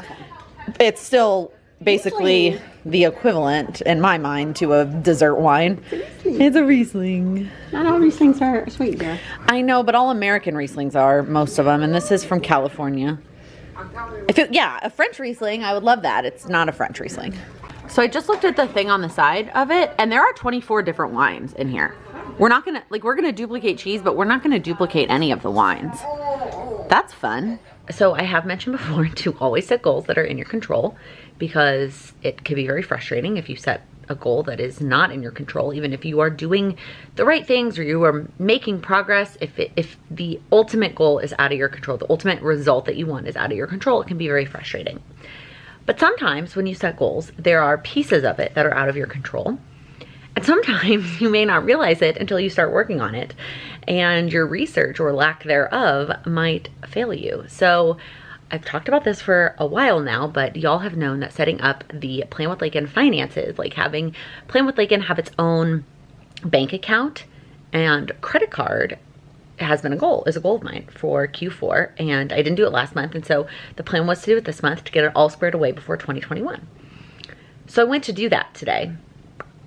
It's still basically the equivalent in my mind to a dessert wine. It's a Riesling. Not all Rieslings are sweet, dear. I know, but all American Rieslings are, most of them, and this is from California. A French Riesling, I would love that. It's not a French Riesling. So I just looked at the thing on the side of it, and there are 24 different wines in here. We're not gonna, we're gonna duplicate cheese, but we're not gonna duplicate any of the wines. That's fun. So I have mentioned before to always set goals that are in your control, because it can be very frustrating if you set a goal that is not in your control, even if you are doing the right things or you are making progress. If the ultimate goal is out of your control, the ultimate result that you want is out of your control, it can be very frustrating. But sometimes when you set goals, there are pieces of it that are out of your control. And sometimes you may not realize it until you start working on it, and your research or lack thereof might fail you. So I've talked about this for a while now, but y'all have known that setting up the Plan with Laken finances, like having Plan with Laken have its own bank account and credit card, has been a goal of mine for Q4, and I didn't do it last month, and so the plan was to do it this month to get it all squared away before 2021. So I went to do that today,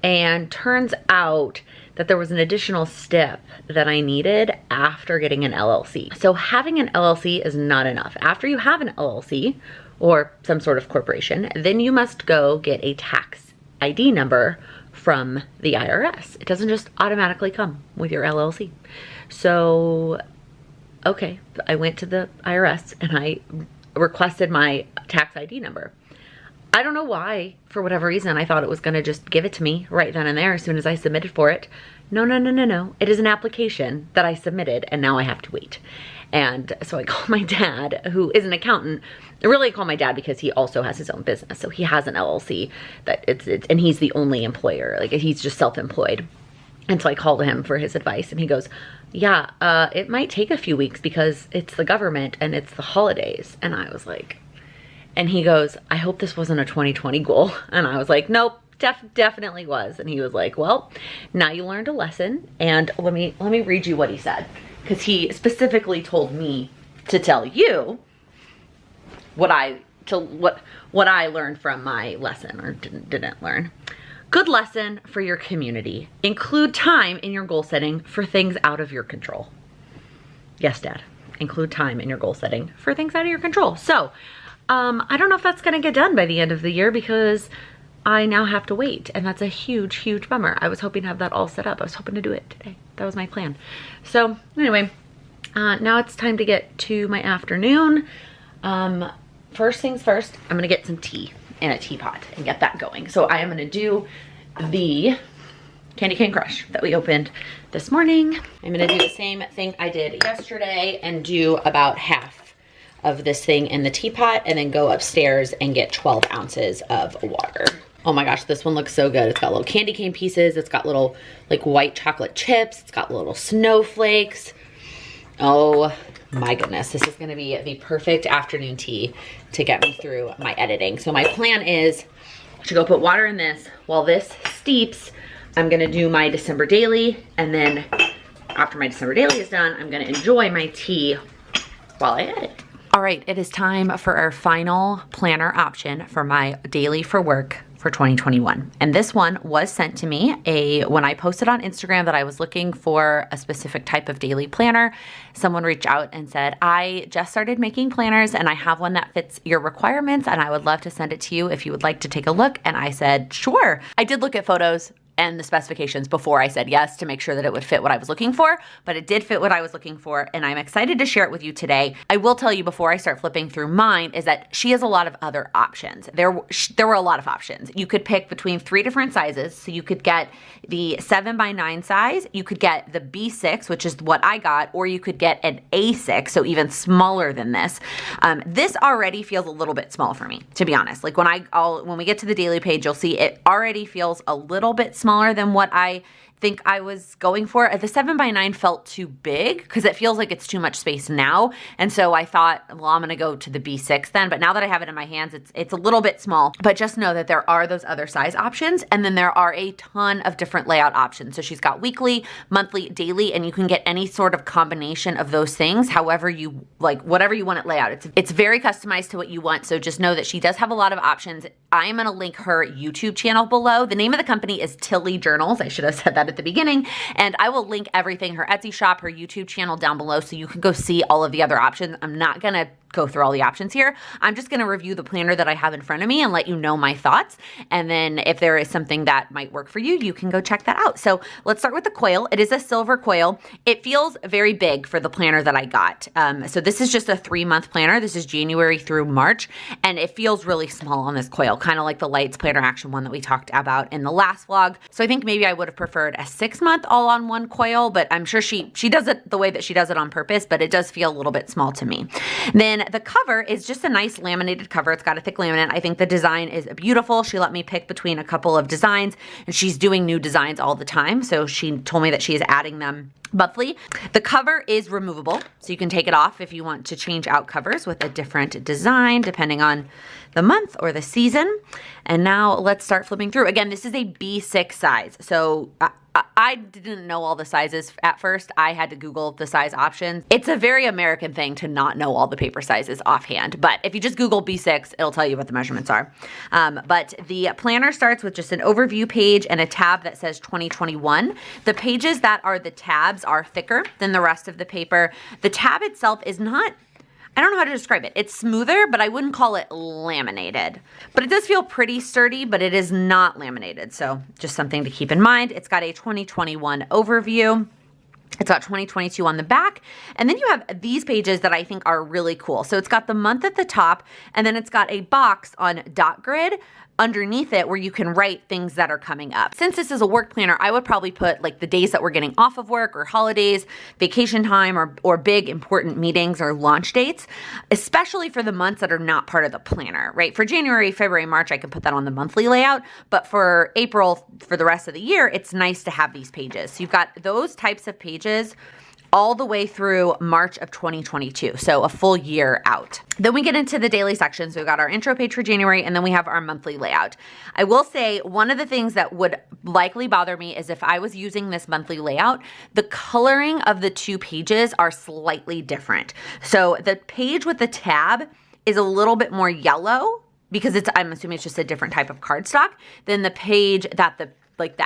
and turns out that there was an additional step that I needed after getting an LLC. So having an LLC is not enough. After you have an LLC or some sort of corporation, then you must go get a tax ID number from the IRS. It doesn't just automatically come with your LLC. So, okay, I went to the IRS and I requested my tax ID number. I don't know why, for whatever reason, I thought it was gonna just give it to me right then and there as soon as I submitted for it. No. It is an application that I submitted, and now I have to wait. And so I called my dad, who is an accountant. Really, I call my dad because he also has his own business. So he has an LLC and he's the only employer. Like, he's just self-employed. And so I called him for his advice, and he goes, yeah, it might take a few weeks because it's the government and it's the holidays. And I was like, and he goes, I hope this wasn't a 2020 goal. And I was like, nope, definitely was. And he was like, well, now you learned a lesson. And let me read you what he said, because he specifically told me to tell you what I learned from my lesson, or didn't learn. Good lesson for your community. Include time in your goal setting for things out of your control. Yes, Dad. Include time in your goal setting for things out of your control. So, I don't know if that's gonna get done by the end of the year because I now have to wait, and that's a huge, huge bummer. I was hoping to have that all set up. I was hoping to do it today. That was my plan. So anyway, now it's time to get to my afternoon. First things first, I'm gonna get some tea in a teapot and get that going. So I am gonna do the Candy Cane Crush that we opened this morning. I'm gonna do the same thing I did yesterday and do about half of this thing in the teapot, and then go upstairs and get 12 ounces of water. Oh my gosh, this one looks so good. It's got little candy cane pieces. It's got little like white chocolate chips. It's got little snowflakes. Oh my goodness, this is gonna be the perfect afternoon tea to get me through my editing. So my plan is to go put water in this. While this steeps, I'm gonna do my December daily and then after my December daily is done, I'm gonna enjoy my tea while I edit. All right, it is time for our final planner option for my daily for work for 2021. And this one was sent to me when I posted on Instagram that I was looking for a specific type of daily planner. Someone reached out and said, I just started making planners and I have one that fits your requirements and I would love to send it to you if you would like to take a look. And I said, sure. I did look at photos and the specifications before I said yes to make sure that it would fit what I was looking for, but it did fit what I was looking for, and I'm excited to share it with you today. I will tell you before I start flipping through mine is that she has a lot of other options. There were a lot of options. You could pick between 3 different sizes, so you could get the 7x9 size, you could get the B6, which is what I got, or you could get an A6, so even smaller than this. This already feels a little bit small for me, to be honest. Like when we get to the daily page, you'll see it already feels a little bit smaller than what I think I was going for. The 7x9 felt too big because it feels like it's too much space now. And so I thought, well, I'm going to go to the B6 then. But now that I have it in my hands, it's a little bit small. But just know that there are those other size options. And then there are a ton of different layout options. So she's got weekly, monthly, daily, and you can get any sort of combination of those things, however you like, whatever you want it layout. It's very customized to what you want. So just know that she does have a lot of options. I am going to link her YouTube channel below. The name of the company is Tilly Journals. I should have said that at the beginning. And I will link everything, her Etsy shop, her YouTube channel down below so you can go see all of the other options. I'm not going to go through all the options here. I'm just going to review the planner that I have in front of me and let you know my thoughts. And then if there is something that might work for you, you can go check that out. So let's start with the coil. It is a silver coil. It feels very big for the planner that I got. So this is just a 3-month planner. This is January through March. And it feels really small on this coil, kind of like the Lights Planner Action one that we talked about in the last vlog. So I think maybe I would have preferred a 6-month all-on-one coil, but I'm sure she does it the way that she does it on purpose, but it does feel a little bit small to me. Then the cover is just a nice laminated cover. It's got a thick laminate. I think the design is beautiful. She let me pick between a couple of designs, and she's doing new designs all the time. So she told me that she is adding them monthly. The cover is removable, so you can take it off if you want to change out covers with a different design depending on the month or the season. And now let's start flipping through. Again, this is a B6 size. So I didn't know all the sizes at first. I had to Google the size options. It's a very American thing to not know all the paper sizes offhand, but if you just Google B6, it'll tell you what the measurements are. But the planner starts with just an overview page and a tab that says 2021. The pages that are the tabs are thicker than the rest of the paper. The tab itself is not, I don't know how to describe it. It's smoother, but I wouldn't call it laminated. But it does feel pretty sturdy, but it is not laminated. So just something to keep in mind. It's got a 2021 overview. It's got 2022 on the back. And then you have these pages that I think are really cool. So it's got the month at the top, and then it's got a box on dot grid underneath it where you can write things that are coming up. Since this is a work planner, I would probably put like the days that we're getting off of work or holidays, vacation time, or big important meetings or launch dates, especially for the months that are not part of the planner, right? For January, February, March, I can put that on the monthly layout, but for April, for the rest of the year, it's nice to have these pages. So you've got those types of pages all the way through March of 2022, so a full year out. Then we get into the daily section. So we've got our intro page for January, and then we have our monthly layout. I will say one of the things that would likely bother me is if I was using this monthly layout, the coloring of the two pages are slightly different. So the page with the tab is a little bit more yellow because I'm assuming it's just a different type of cardstock than the page that the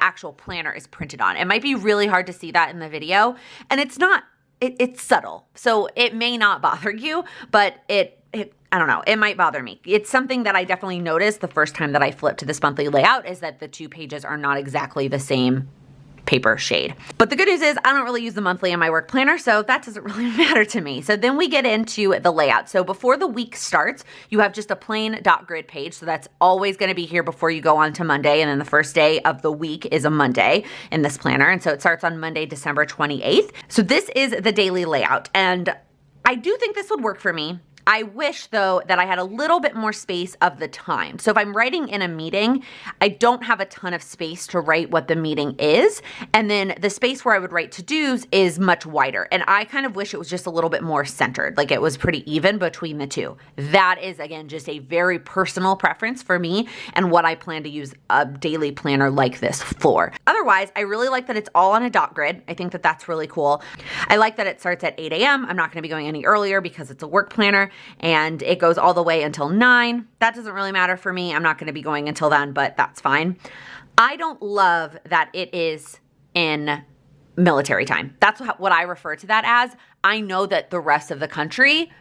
actual planner is printed on. It might be really hard to see that in the video, and it's not, it's subtle. So it may not bother you, but I don't know, it might bother me. It's something that I definitely noticed the first time that I flipped to this monthly layout is that the two pages are not exactly the same paper shade. But the good news is I don't really use the monthly in my work planner, so that doesn't really matter to me. So then we get into the layout. So before the week starts, you have just a plain dot grid page. So that's always going to be here before you go on to Monday. And then the first day of the week is a Monday in this planner. And so it starts on Monday, December 28th. So this is the daily layout. And I do think this would work for me. I wish though that I had a little bit more space of the time. So if I'm writing in a meeting, I don't have a ton of space to write what the meeting is. And then the space where I would write to-dos is much wider. And I kind of wish it was just a little bit more centered, like it was pretty even between the two. That is, again, just a very personal preference for me and what I plan to use a daily planner like this for. Otherwise, I really like that it's all on a dot grid. I think that that's really cool. I like that it starts at 8 a.m. I'm not going to be going any earlier because it's a work planner, and it goes all the way until 9. That doesn't really matter for me. I'm not going to be going until then, but that's fine. I don't love that it is in military time. That's what I refer to that as. I know that the rest of the country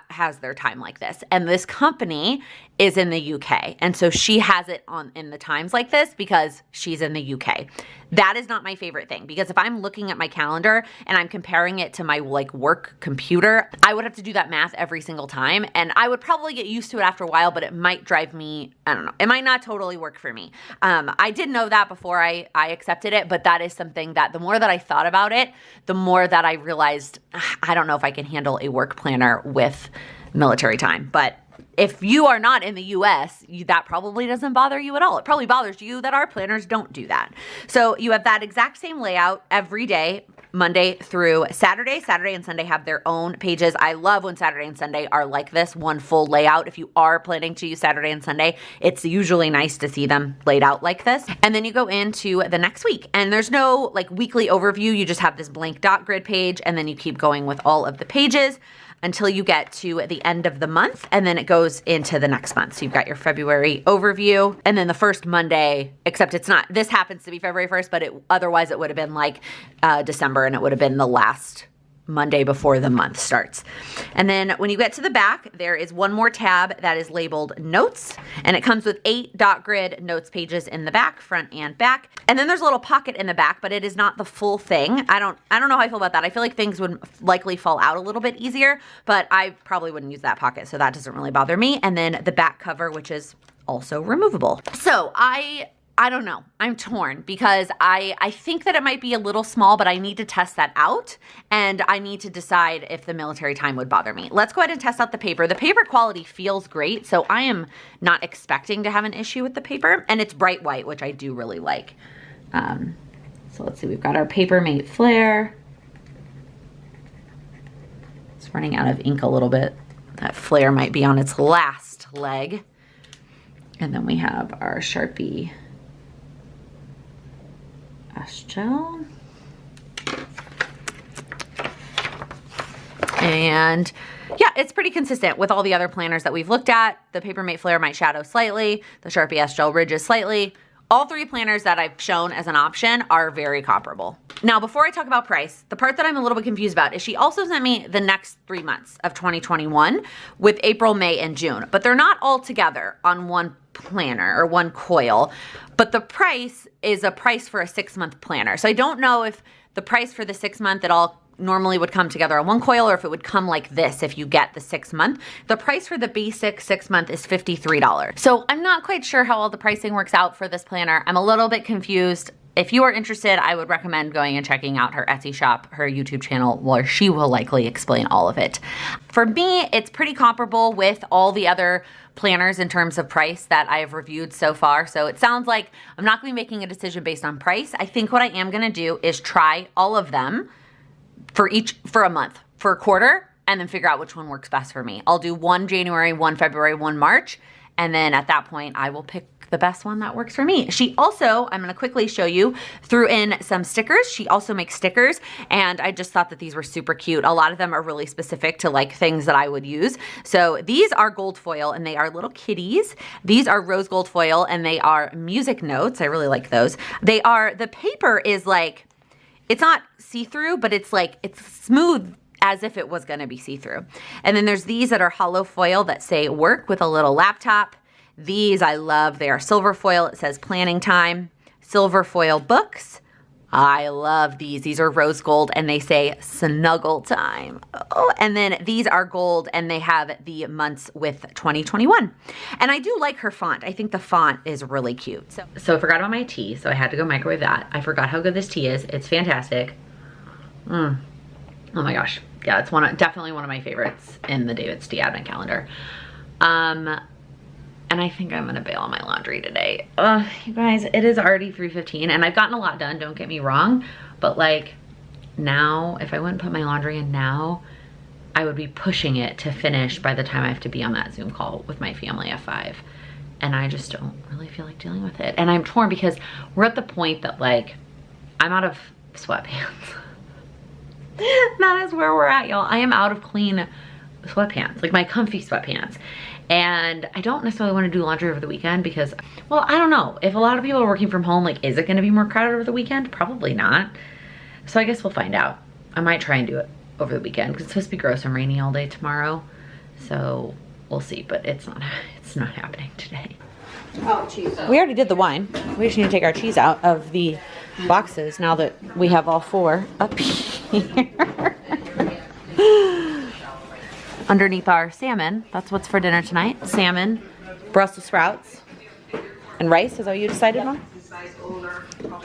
has their time like this, and this company is in the UK, and so she has it on in the times like this because she's in the UK. That is not my favorite thing, because if I'm looking at my calendar and I'm comparing it to my like work computer, I would have to do that math every single time, and I would probably get used to it after a while, but it might drive me, I don't know, it might not totally work for me. I did know that before I accepted it, but that is something that the more that I thought about it, the more that I realized I don't know if I can handle a work planner with military time. But if you are not in the US, that probably doesn't bother you at all. It probably bothers you that our planners don't do that. So you have that exact same layout every day, Monday through Saturday. Saturday and Sunday have their own pages. I love when Saturday and Sunday are like this, one full layout. If you are planning to use Saturday and Sunday, it's usually nice to see them laid out like this. And then you go into the next week, and there's no like weekly overview. You just have this blank dot grid page, and then you keep going with all of the pages until you get to the end of the month, and then it goes into the next month. So you've got your February overview, and then the first Monday, except it's not, this happens to be February 1st, but otherwise it would have been like December, and it would have been the last Monday before the month starts. And then when you get to the back, there is one more tab that is labeled notes, and it comes with 8 dot grid notes pages in the back, front and back. And then there's a little pocket in the back, but it is not the full thing. I don't know how I feel about that. I feel like things would likely fall out a little bit easier, but I probably wouldn't use that pocket, so that doesn't really bother me. And then the back cover, which is also removable. So I don't know. I'm torn because I think that it might be a little small, but I need to test that out, and I need to decide if the military time would bother me. Let's go ahead and test out the paper. The paper quality feels great, so I am not expecting to have an issue with the paper, and it's bright white, which I do really like. So let's see, we've got our Paper Mate Flare. It's running out of ink a little bit. That flare might be on its last leg. And then we have our Sharpie gel. And yeah, it's pretty consistent with all the other planners that we've looked at. The Paper Mate Flare might shadow slightly. The Sharpie S-Gel ridges slightly. All 3 planners that I've shown as an option are very comparable. Now, before I talk about price, the part that I'm a little bit confused about is she also sent me the next 3 months of 2021 with April, May, and June, but they're not all together on one planner or one coil, but the price is a price for a 6-month planner. So I don't know if the price for the 6-month it all normally would come together on one coil, or if it would come like this if you get the 6-month. The price for the basic 6-month is $53. So I'm not quite sure how all the pricing works out for this planner. I'm a little bit confused. If you are interested, I would recommend going and checking out her Etsy shop, her YouTube channel, where she will likely explain all of it. For me, it's pretty comparable with all the other planners in terms of price that I have reviewed so far. So it sounds like I'm not going to be making a decision based on price. I think what I am going to do is try all of them for a month, for a quarter, and then figure out which one works best for me. I'll do one January, one February, one March, and then at that point, I will pick the best one that works for me. She also, I'm gonna quickly show you, threw in some stickers. She also makes stickers, and I just thought that these were super cute. A lot of them are really specific to like things that I would use. So these are gold foil, and they are little kitties. These are rose gold foil, and they are music notes. I really like those. The paper is like, it's not see-through, but it's like, it's smooth as if it was gonna be see-through. And then there's these that are hollow foil that say work with a little laptop. These I love. They are silver foil. It says planning time. Silver foil books. I love these. These are rose gold and they say snuggle time. Oh, and then these are gold and they have the months with 2021. And I do like her font. I think the font is really cute. So I forgot about my tea, so I had to go microwave that. I forgot how good this tea is. It's fantastic. Oh my gosh. Yeah, it's definitely one of my favorites in the David's Tea Advent calendar. And I think I'm gonna bail on my laundry today. You guys, it is already 3:15 and I've gotten a lot done, don't get me wrong. But like now, if I wouldn't put my laundry in now, I would be pushing it to finish by the time I have to be on that Zoom call with my family at 5. And I just don't really feel like dealing with it. And I'm torn because we're at the point that like, I'm out of sweatpants. That is where we're at, y'all. I am out of clean sweatpants, like my comfy sweatpants. And I don't necessarily want to do laundry over the weekend because, well, I don't know. If a lot of people are working from home, like, is it going to be more crowded over the weekend? Probably not. So I guess we'll find out. I might try and do it over the weekend because it's supposed to be gross and rainy all day tomorrow. So we'll see, but it's not happening today. Oh, cheese. We already did the wine. We just need to take our cheese out of the boxes now that we have all 4 up here. Underneath our salmon. That's what's for dinner tonight. Salmon, Brussels sprouts, and rice. Is that what you decided on?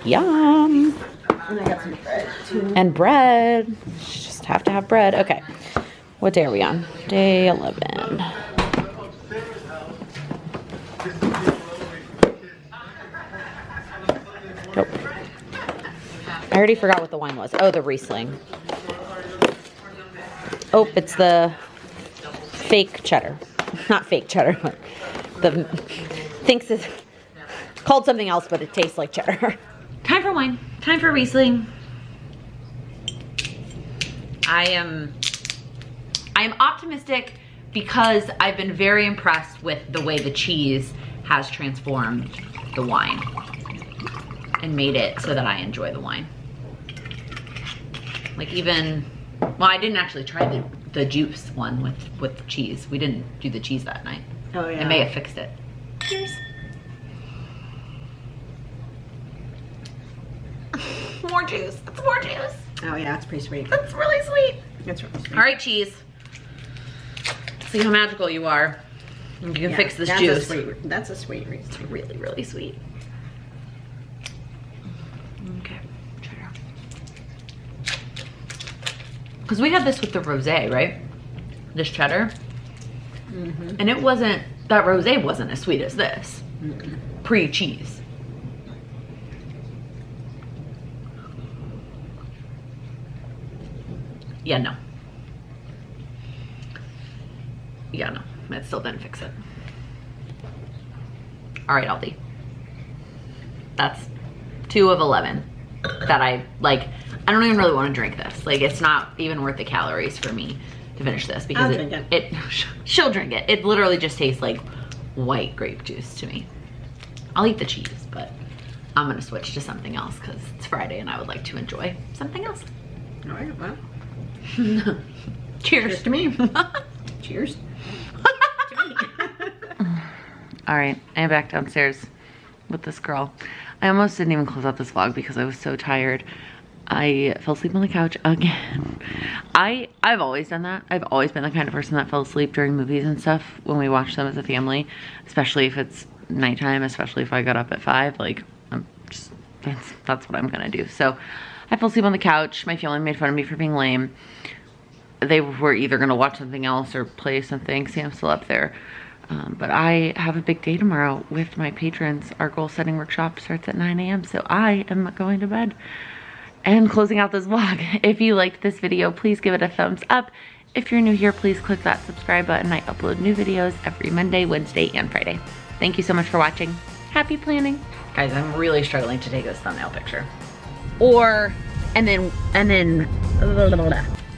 Yum. And I got some bread too. And bread. You just have to have bread. Okay. What day are we on? Day 11. Nope. I already forgot what the wine was. Oh, the Riesling. Oh, it's the fake cheddar. Not fake cheddar, but the thinks it's called something else, but it tastes like cheddar. Time for wine. Time for Riesling. I am optimistic because I've been very impressed with the way the cheese has transformed the wine and made it so that I enjoy the wine. Like even, well, I didn't actually try the juice one with cheese. We didn't do the cheese that night. Oh yeah. I may have fixed it. Cheers. More juice. It's more juice. Oh yeah, it's pretty sweet. That's really sweet. It's really sweet. All right, cheese. See how magical you are. You can fix this juice. That's a sweet Reese. It's really, really sweet. Okay, cheddar. Because we had this with the rosé, right? This cheddar. Mm-hmm. And it wasn't, that rosé wasn't as sweet as this. Mm-hmm. Pre-cheese. Yeah, no. Yeah, no. It still didn't fix it. All right, Aldi. That's 2 of 11 that I don't even really want to drink this. Like, it's not even worth the calories for me to finish this because I'll drink it. She'll drink it. It literally just tastes like white grape juice to me. I'll eat the cheese, but I'm gonna switch to something else because it's Friday and I would like to enjoy something else. All right, well. Cheers. Cheers to me. Cheers. All right, I am back downstairs with this girl. I almost didn't even close out this vlog because I was so tired. I fell asleep on the couch again. I've always done that. I've always been the kind of person that fell asleep during movies and stuff when we watch them as a family, especially if it's nighttime, especially if I got up at 5. Like, I'm just, that's what I'm gonna do. So I fell asleep on the couch. My family made fun of me for being lame. They were either gonna watch something else or play something. Sam's still up there. But I have a big day tomorrow with my patrons. Our goal setting workshop starts at 9 a.m. So I am going to bed and closing out this vlog. If you liked this video, please give it a thumbs up. If you're new here, please click that subscribe button. I upload new videos every Monday, Wednesday, and Friday. Thank you so much for watching. Happy planning. Guys, I'm really struggling to take this thumbnail picture. And then,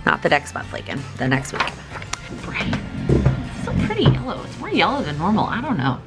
not the next month, Laken, the next week. Right. It's so pretty yellow. It's more yellow than normal. I don't know.